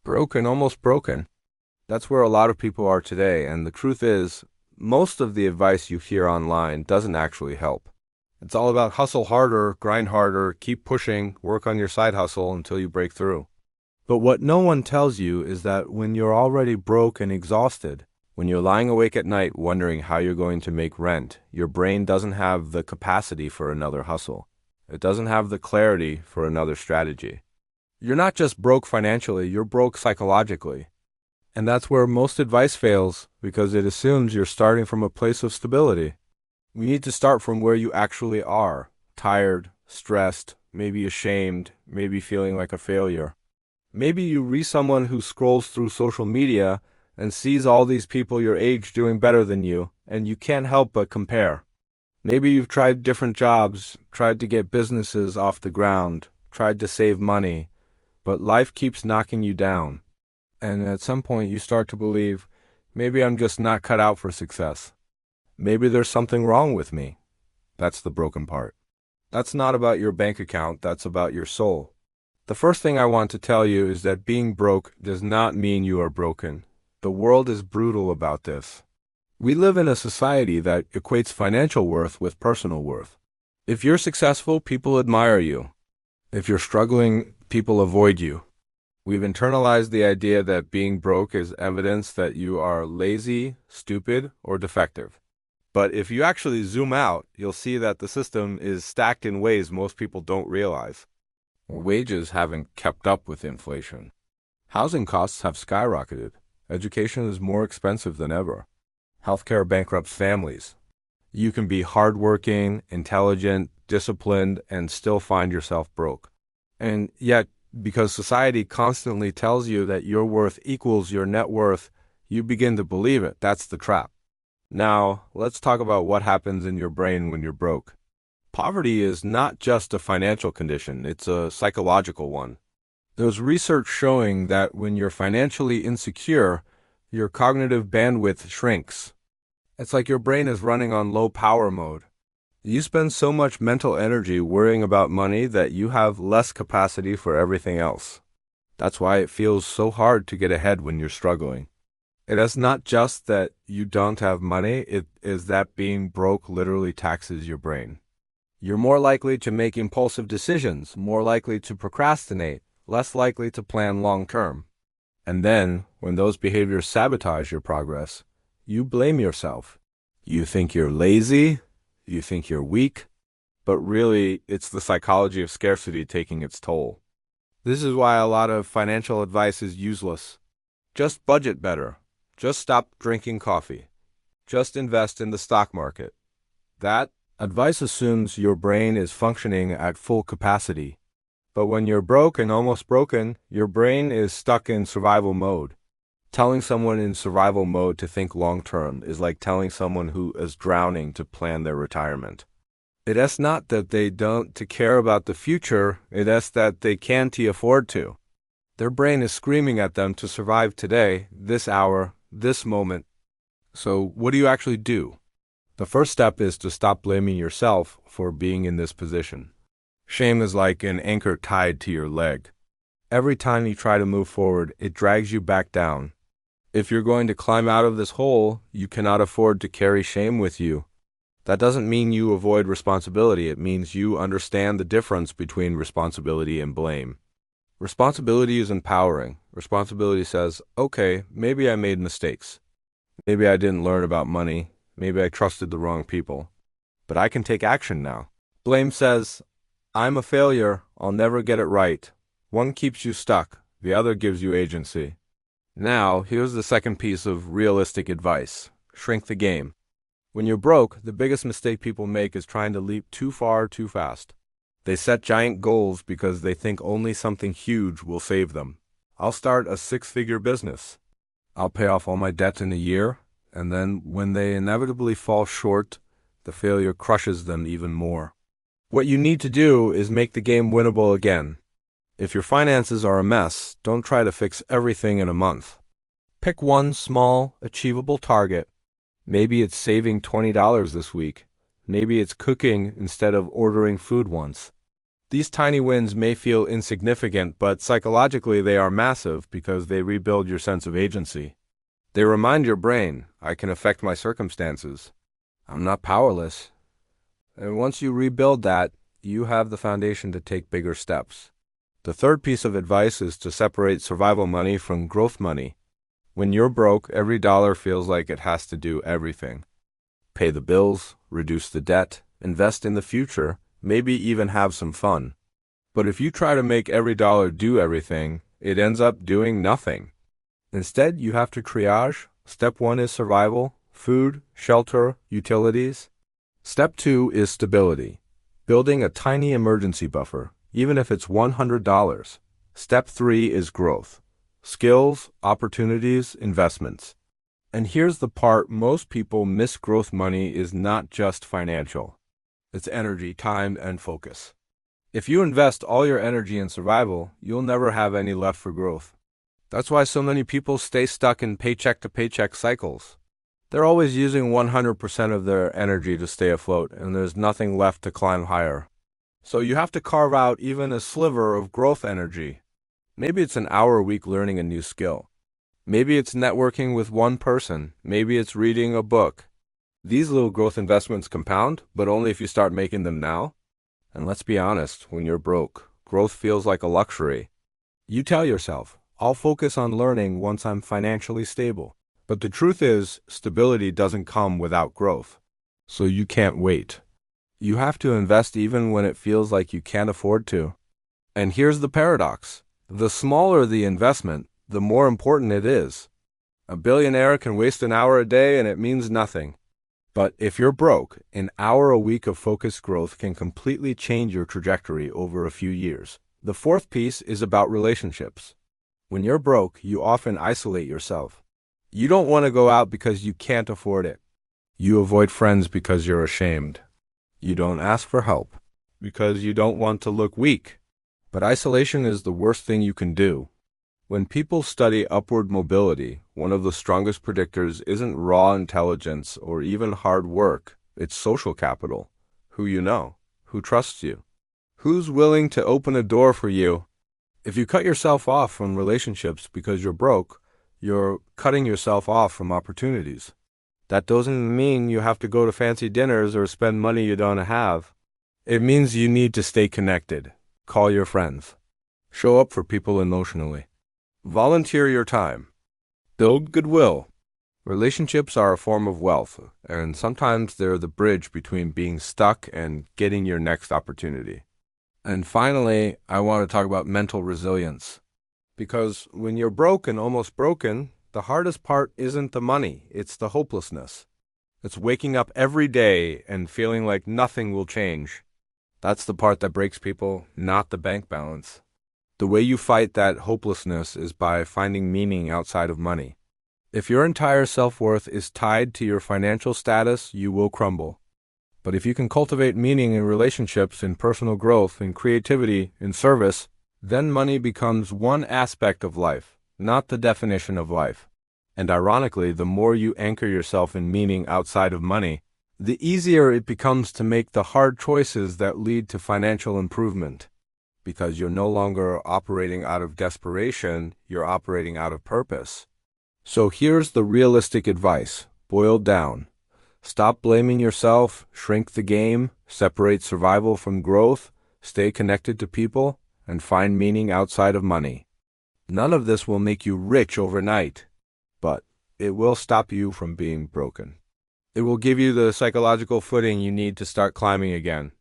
Broken, almost broken. That's where a lot of people are today, and the truth is, most of the advice you hear online doesn't actually help. It's all about hustle harder, grind harder, keep pushing, work on your side hustle until you break through. But what no one tells you is that when you're already broke and exhausted, when you're lying awake at night wondering how you're going to make rent, your brain doesn't have the capacity for another hustle. It doesn't have the clarity for another strategy. You're not just broke financially, you're broke psychologically. And that's where most advice fails, because it assumes you're starting from a place of stability. We need to start from where you actually are, tired, stressed, maybe ashamed, maybe feeling like a failure. Maybe you read someone who scrolls through social media and sees all these people your age doing better than you, and you can't help but compare. Maybe you've tried different jobs, tried to get businesses off the ground, tried to save money, but life keeps knocking you down. And at some point you start to believe, maybe I'm just not cut out for success. Maybe there's something wrong with me. That's the broken part. That's not about your bank account, that's about your soul. The first thing I want to tell you is that being broke does not mean you are broken. The world is brutal about this. We live in a society that equates financial worth with personal worth. If you're successful, people admire you. If you're struggling, people avoid you. We've internalized the idea that being broke is evidence that you are lazy, stupid, or defective. But if you actually zoom out, you'll see that the system is stacked in ways most people don't realize. Wages haven't kept up with inflation. Housing costs have skyrocketed. Education is more expensive than ever. Healthcare bankrupts families. You can be hardworking, intelligent, disciplined, and still find yourself broke. And yet, because society constantly tells you that your worth equals your net worth, you begin to believe it. That's the trap. Now, let's talk about what happens in your brain when you're broke. Poverty is not just a financial condition, it's a psychological one. There's research showing that when you're financially insecure, your cognitive bandwidth shrinks. It's like your brain is running on low power mode. You spend so much mental energy worrying about money that you have less capacity for everything else. That's why it feels so hard to get ahead when you're struggling. It is not just that you don't have money, it is that being broke literally taxes your brain. You're more likely to make impulsive decisions, more likely to procrastinate, less likely to plan long term. And then, when those behaviors sabotage your progress, you blame yourself. You think you're lazy, you think you're weak, but really, it's the psychology of scarcity taking its toll. This is why a lot of financial advice is useless. Just budget better. Just stop drinking coffee. Just invest in the stock market. That advice assumes your brain is functioning at full capacity. But when you're broke and almost broken, your brain is stuck in survival mode. Telling someone in survival mode to think long-term is like telling someone who is drowning to plan their retirement. It is not that they don't care about the future, it is that they can't afford to. Their brain is screaming at them to survive today, this hour, this moment. So what do you actually do? The first step is to stop blaming yourself for being in this position. Shame is like an anchor tied to your leg. Every time you try to move forward, it drags you back down. If you're going to climb out of this hole, you cannot afford to carry shame with you. That doesn't mean you avoid responsibility. It means you understand the difference between responsibility and blame. Responsibility is empowering. Responsibility says, okay, maybe I made mistakes. Maybe I didn't learn about money. Maybe I trusted the wrong people. But I can take action now. Blame says, I'm a failure. I'll never get it right. One keeps you stuck. The other gives you agency. Now, here's the second piece of realistic advice. Shrink the game. When you're broke, the biggest mistake people make is trying to leap too far too fast. They set giant goals because they think only something huge will save them. I'll start a 6-figure business. I'll pay off all my debts in a year, and then when they inevitably fall short, the failure crushes them even more. What you need to do is make the game winnable again. If your finances are a mess, don't try to fix everything in a month. Pick one small, achievable target. Maybe it's saving $20 this week. Maybe it's cooking instead of ordering food once. These tiny wins may feel insignificant, but psychologically they are massive because they rebuild your sense of agency. They remind your brain, I can affect my circumstances. I'm not powerless. And once you rebuild that, you have the foundation to take bigger steps. The third piece of advice is to separate survival money from growth money. When you're broke, every dollar feels like it has to do everything. Pay the bills, reduce the debt, invest in the future, maybe even have some fun. But if you try to make every dollar do everything, it ends up doing nothing. Instead, you have to triage. Step 1 is survival, food, shelter, utilities. Step 2 is stability, building a tiny emergency buffer, even if it's $100. Step 3 is growth, skills, opportunities, investments. And here's the part most people miss: growth money is not just financial. It's energy, time, and focus. If you invest all your energy in survival, you'll never have any left for growth. That's why so many people stay stuck in paycheck-to-paycheck cycles. They're always using 100% of their energy to stay afloat, and there's nothing left to climb higher. So you have to carve out even a sliver of growth energy. Maybe it's an hour a week learning a new skill. Maybe it's networking with one person. Maybe it's reading a book. These little growth investments compound, but only if you start making them now. And let's be honest, when you're broke, growth feels like a luxury. You tell yourself, I'll focus on learning once I'm financially stable. But the truth is, stability doesn't come without growth. So you can't wait. You have to invest even when it feels like you can't afford to. And here's the paradox. The smaller the investment, the more important it is. A billionaire can waste an hour a day and it means nothing. But if you're broke, an hour a week of focused growth can completely change your trajectory over a few years. The fourth piece is about relationships. When you're broke, you often isolate yourself. You don't want to go out because you can't afford it. You avoid friends because you're ashamed. You don't ask for help because you don't want to look weak. But isolation is the worst thing you can do. When people study upward mobility, one of the strongest predictors isn't raw intelligence or even hard work. It's social capital. Who you know, who trusts you, who's willing to open a door for you. If you cut yourself off from relationships because you're broke, you're cutting yourself off from opportunities. That doesn't mean you have to go to fancy dinners or spend money you don't have. It means you need to stay connected. Call your friends. Show up for people emotionally. Volunteer your time. Build goodwill. Relationships are a form of wealth, and sometimes they're the bridge between being stuck and getting your next opportunity. And finally, I want to talk about mental resilience. Because when you're broke and almost broken, the hardest part isn't the money, it's the hopelessness. It's waking up every day and feeling like nothing will change. That's the part that breaks people, not the bank balance. The way you fight that hopelessness is by finding meaning outside of money. If your entire self-worth is tied to your financial status, you will crumble. But if you can cultivate meaning in relationships, in personal growth, in creativity, in service, then money becomes one aspect of life, not the definition of life. And ironically, the more you anchor yourself in meaning outside of money, the easier it becomes to make the hard choices that lead to financial improvement. Because you're no longer operating out of desperation, you're operating out of purpose. So here's the realistic advice, boiled down. Stop blaming yourself, shrink the game, separate survival from growth, stay connected to people, and find meaning outside of money. None of this will make you rich overnight, but it will stop you from being broken. It will give you the psychological footing you need to start climbing again.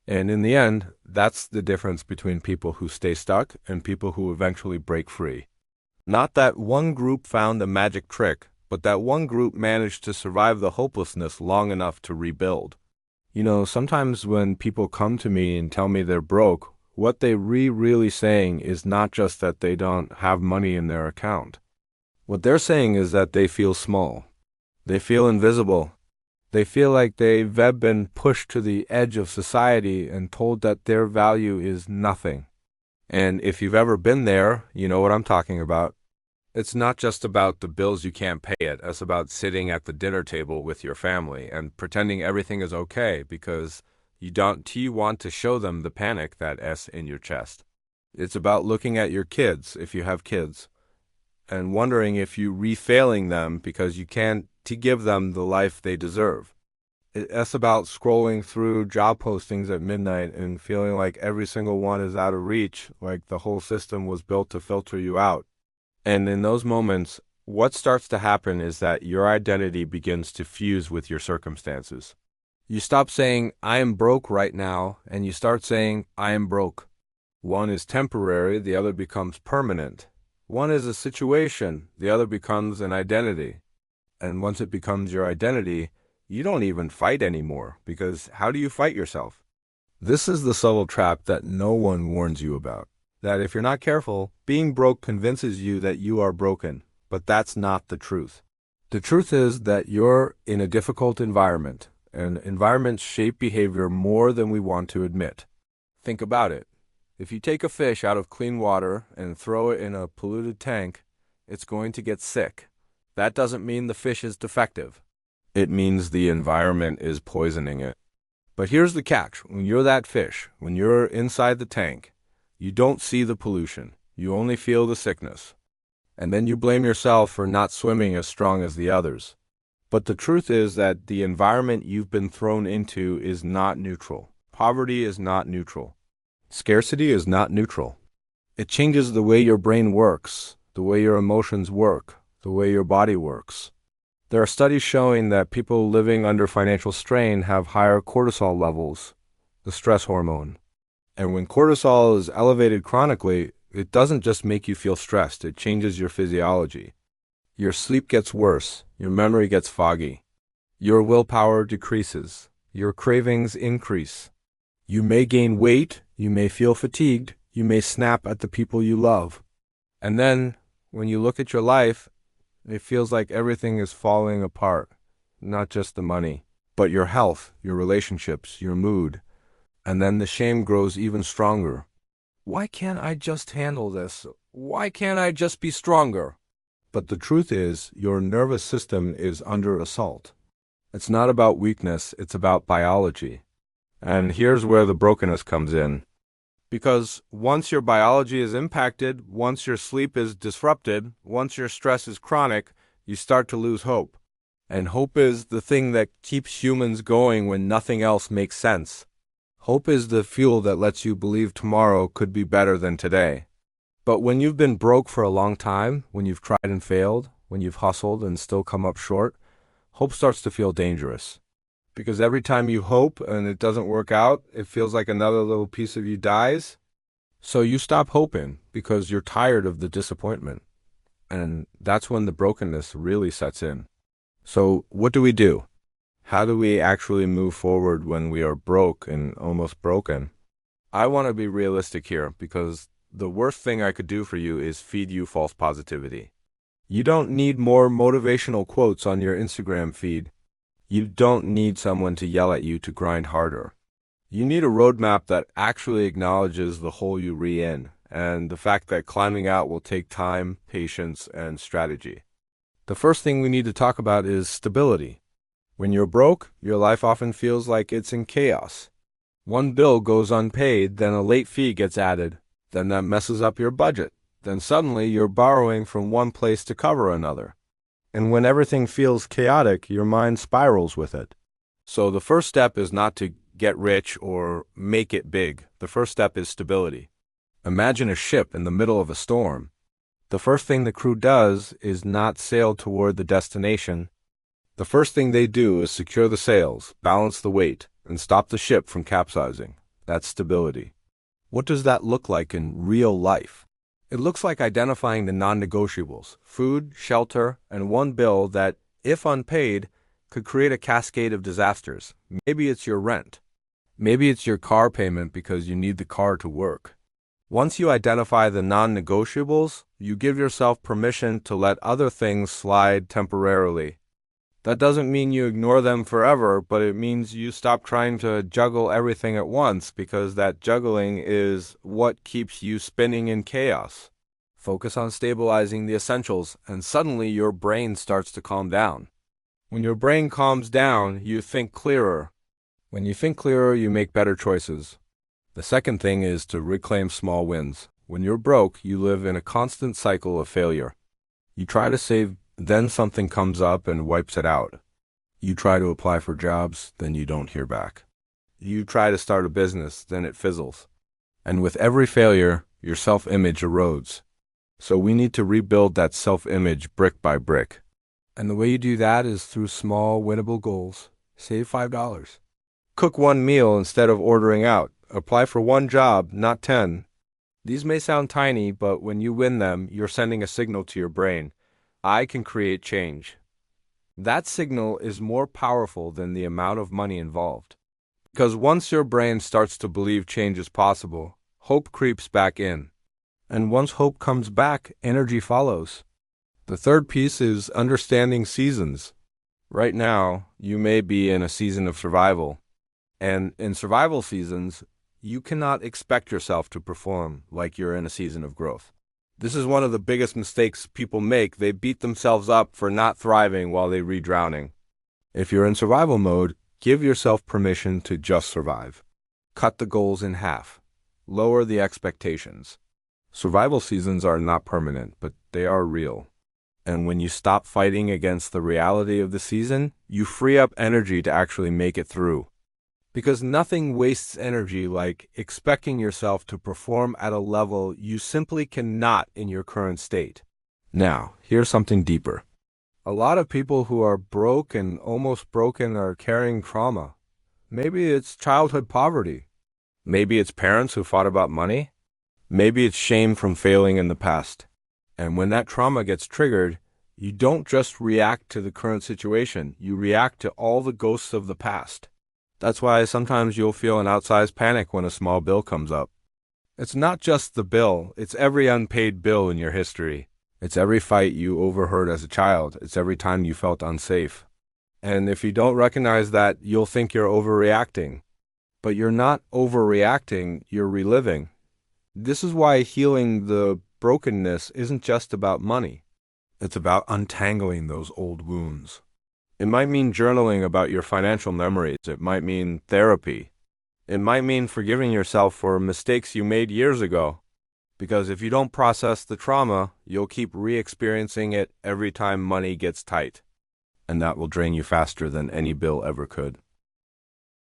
And in the end, that's the difference between people who stay stuck and people who eventually break free. Not that one group found a magic trick, but that one group managed to survive the hopelessness long enough to rebuild. You know, sometimes when people come to me and tell me they're broke, what they really saying is not just that they don't have money in their account. What they're saying is that they feel small. They feel invisible. They feel like they've been pushed to the edge of society and told that their value is nothing. And if you've ever been there, you know what I'm talking about. It's not just about the bills you can't pay it. It's about sitting at the dinner table with your family and pretending everything is okay because You want to show them the panic, that S in your chest. It's about looking at your kids, if you have kids, and wondering if you refailing them because you can't to give them the life they deserve. It's about scrolling through job postings at midnight and feeling like every single one is out of reach, like the whole system was built to filter you out. And in those moments, what starts to happen is that your identity begins to fuse with your circumstances. You stop saying, I am broke right now, and you start saying, I am broke. One is temporary, the other becomes permanent. One is a situation, the other becomes an identity. And once it becomes your identity, you don't even fight anymore, because how do you fight yourself? This is the subtle trap that no one warns you about. That if you're not careful, being broke convinces you that you are broken, but that's not the truth. The truth is that you're in a difficult environment, and environments shape behavior more than we want to admit. Think about it. If you take a fish out of clean water and throw it in a polluted tank, it's going to get sick. That doesn't mean the fish is defective. It means the environment is poisoning it. But here's the catch. When you're that fish, when you're inside the tank, you don't see the pollution. You only feel the sickness. And then you blame yourself for not swimming as strong as the others. But the truth is that the environment you've been thrown into is not neutral. Poverty is not neutral. Scarcity is not neutral. It changes the way your brain works, the way your emotions work, the way your body works. There are studies showing that people living under financial strain have higher cortisol levels, the stress hormone. And when cortisol is elevated chronically, it doesn't just make you feel stressed, it changes your physiology. Your sleep gets worse, your memory gets foggy, your willpower decreases, your cravings increase. You may gain weight, you may feel fatigued, you may snap at the people you love. And then, when you look at your life, it feels like everything is falling apart. Not just the money, but your health, your relationships, your mood. And then the shame grows even stronger. Why can't I just handle this? Why can't I just be stronger? But the truth is, your nervous system is under assault. It's not about weakness, it's about biology. And here's where the brokenness comes in. Because once your biology is impacted, once your sleep is disrupted, once your stress is chronic, you start to lose hope. And hope is the thing that keeps humans going when nothing else makes sense. Hope is the fuel that lets you believe tomorrow could be better than today. But when you've been broke for a long time, when you've tried and failed, when you've hustled and still come up short, hope starts to feel dangerous. Because every time you hope and it doesn't work out, it feels like another little piece of you dies. So you stop hoping because you're tired of the disappointment. And that's when the brokenness really sets in. So what do we do? How do we actually move forward when we are broke and almost broken? I want to be realistic here because the worst thing I could do for you is feed you false positivity. You don't need more motivational quotes on your Instagram feed. You don't need someone to yell at you to grind harder. You need a roadmap that actually acknowledges the hole you're in and the fact that climbing out will take time, patience, and strategy. The first thing we need to talk about is stability. When you're broke, your life often feels like it's in chaos. One bill goes unpaid, then a late fee gets added, then that messes up your budget. Then suddenly you're borrowing from one place to cover another. And when everything feels chaotic, your mind spirals with it. So the first step is not to get rich or make it big. The first step is stability. Imagine a ship in the middle of a storm. The first thing the crew does is not sail toward the destination. The first thing they do is secure the sails, balance the weight, and stop the ship from capsizing. That's stability. What does that look like in real life? It looks like identifying the non-negotiables, food, shelter, and one bill that, if unpaid, could create a cascade of disasters. Maybe it's your rent. Maybe it's your car payment because you need the car to work. Once you identify the non-negotiables, you give yourself permission to let other things slide temporarily. That doesn't mean you ignore them forever, but it means you stop trying to juggle everything at once because that juggling is what keeps you spinning in chaos. Focus on stabilizing the essentials, and suddenly your brain starts to calm down. When your brain calms down, you think clearer. When you think clearer, you make better choices. The second thing is to reclaim small wins. When you're broke, you live in a constant cycle of failure. You try to save, then something comes up and wipes it out. You try to apply for jobs, then you don't hear back. You try to start a business, then it fizzles. And with every failure, your self-image erodes. So we need to rebuild that self-image brick by brick. And the way you do that is through small, winnable goals. Save $5. Cook one meal instead of ordering out. Apply for one job, not 10. These may sound tiny, but when you win them, you're sending a signal to your brain. I can create change. That signal is more powerful than the amount of money involved. Because once your brain starts to believe change is possible, hope creeps back in. And once hope comes back, energy follows. The third piece is understanding seasons. Right now, you may be in a season of survival. And in survival seasons, you cannot expect yourself to perform like you're in a season of growth. This is one of the biggest mistakes people make. They beat themselves up for not thriving while they re-drowning. If you're in survival mode, give yourself permission to just survive. Cut the goals in half. Lower the expectations. Survival seasons are not permanent, but they are real. And when you stop fighting against the reality of the season, you free up energy to actually make it through. Because nothing wastes energy like expecting yourself to perform at a level you simply cannot in your current state. Now, here's something deeper. A lot of people who are broke and almost broken are carrying trauma. Maybe it's childhood poverty. Maybe it's parents who fought about money. Maybe it's shame from failing in the past. And when that trauma gets triggered, you don't just react to the current situation, you react to all the ghosts of the past. That's why sometimes you'll feel an outsized panic when a small bill comes up. It's not just the bill, it's every unpaid bill in your history. It's every fight you overheard as a child. It's every time you felt unsafe. And if you don't recognize that, you'll think you're overreacting. But you're not overreacting, you're reliving. This is why healing the brokenness isn't just about money. It's about untangling those old wounds. It might mean journaling about your financial memories. It might mean therapy. It might mean forgiving yourself for mistakes you made years ago. Because if you don't process the trauma, you'll keep re-experiencing it every time money gets tight. And that will drain you faster than any bill ever could.